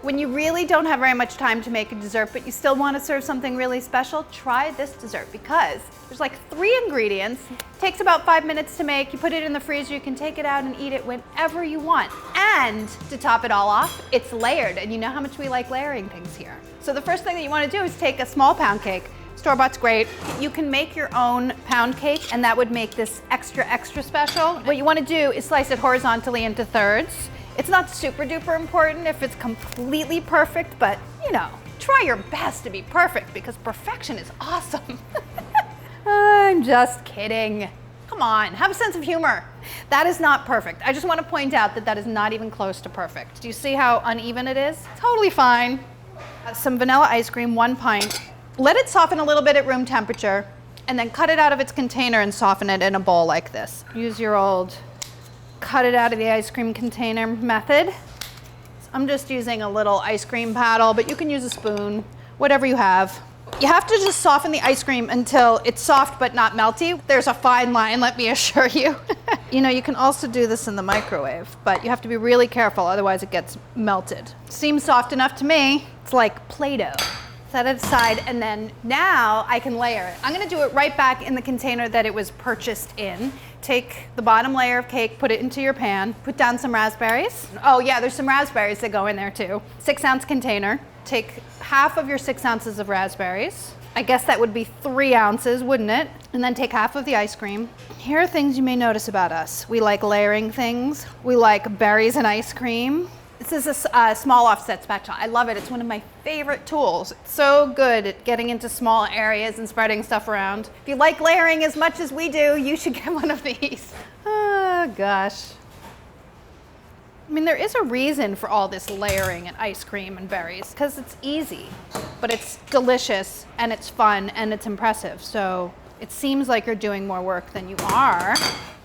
When you really don't have very much time to make a dessert, but you still want to serve something really special, try this dessert because there's like 3 ingredients. It takes about 5 minutes to make. You put it in the freezer, you can take it out and eat it whenever you want. And to top it all off, it's layered, and you know how much we like layering things here. So the first thing that you want to do is take a small pound cake. Store-bought's great. You can make your own pound cake, and that would make this extra, extra special. What you want to do is slice it horizontally into thirds. It's not super duper important if it's completely perfect, but you know, try your best to be perfect because perfection is awesome. I'm just kidding. Come on, have a sense of humor. That is not perfect. I just want to point out that that is not even close to perfect. Do you see how uneven it is? Totally fine. Some vanilla ice cream, 1 pint. Let it soften a little bit at room temperature, and then cut it out of its container and soften it in a bowl like this. Use your old cut it out of the ice cream container method. So I'm just using a little ice cream paddle, but you can use a spoon, whatever you have. You have to just soften the ice cream until it's soft but not melty. There's a fine line, let me assure you. You know, you can also do this in the microwave, but you have to be really careful, otherwise it gets melted. Seems soft enough to me. It's like Play-Doh. Set it aside, and then now I can layer it. I'm gonna do it right back in the container that it was purchased in. Take the bottom layer of cake, put it into your pan, put down some raspberries. Oh yeah, there's some raspberries that go in there too. 6-ounce container. Take half of your 6 ounces of raspberries. I guess that would be 3 ounces, wouldn't it? And then take half of the ice cream. Here are things you may notice about us. We like layering things. We like berries and ice cream. This is a small offset spatula. I love it. It's one of my favorite tools. It's so good at getting into small areas and spreading stuff around. If you like layering as much as we do, you should get one of these. Oh, gosh. I mean, there is a reason for all this layering and ice cream and berries, because it's easy, but it's delicious and it's fun and it's impressive. So it seems like you're doing more work than you are,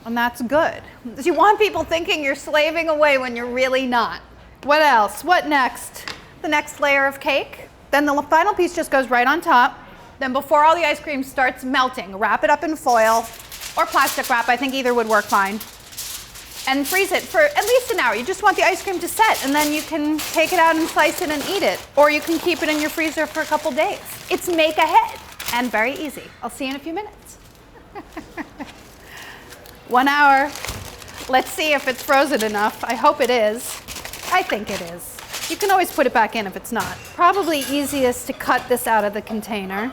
and that's good. You want people thinking you're slaving away when you're really not. What else? What next? The next layer of cake. Then the final piece just goes right on top. Then before all the ice cream starts melting, wrap it up in foil or plastic wrap. I think either would work fine. And freeze it for at least an hour. You just want the ice cream to set, and then you can take it out and slice it and eat it. Or you can keep it in your freezer for a couple days. It's make ahead and very easy. I'll see you in a few minutes. 1 hour. Let's see if it's frozen enough. I hope it is. I think it is. You can always put it back in if it's not. Probably easiest to cut this out of the container.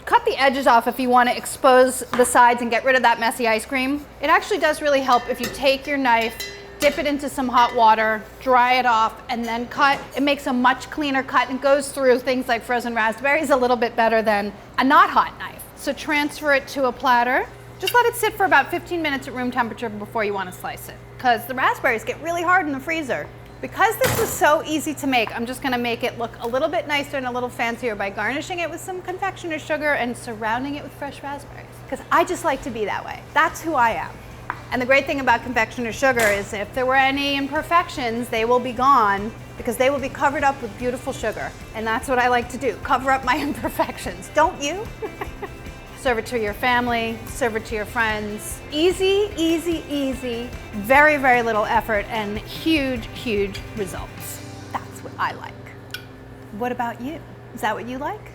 Cut the edges off if you want to expose the sides and get rid of that messy ice cream. It actually does really help if you take your knife, dip it into some hot water, dry it off, and then cut. It makes a much cleaner cut and goes through things like frozen raspberries a little bit better than a not hot knife. So transfer it to a platter. Just let it sit for about 15 minutes at room temperature before you want to slice it, because the raspberries get really hard in the freezer. Because this is so easy to make, I'm just going to make it look a little bit nicer and a little fancier by garnishing it with some confectioner's sugar and surrounding it with fresh raspberries, because I just like to be that way. That's who I am. And the great thing about confectioner's sugar is if there were any imperfections, they will be gone because they will be covered up with beautiful sugar. And that's what I like to do, cover up my imperfections. Don't you? Serve it to your family, serve it to your friends. Easy, easy, easy. Very, very little effort and huge, huge results. That's what I like. What about you? Is that what you like?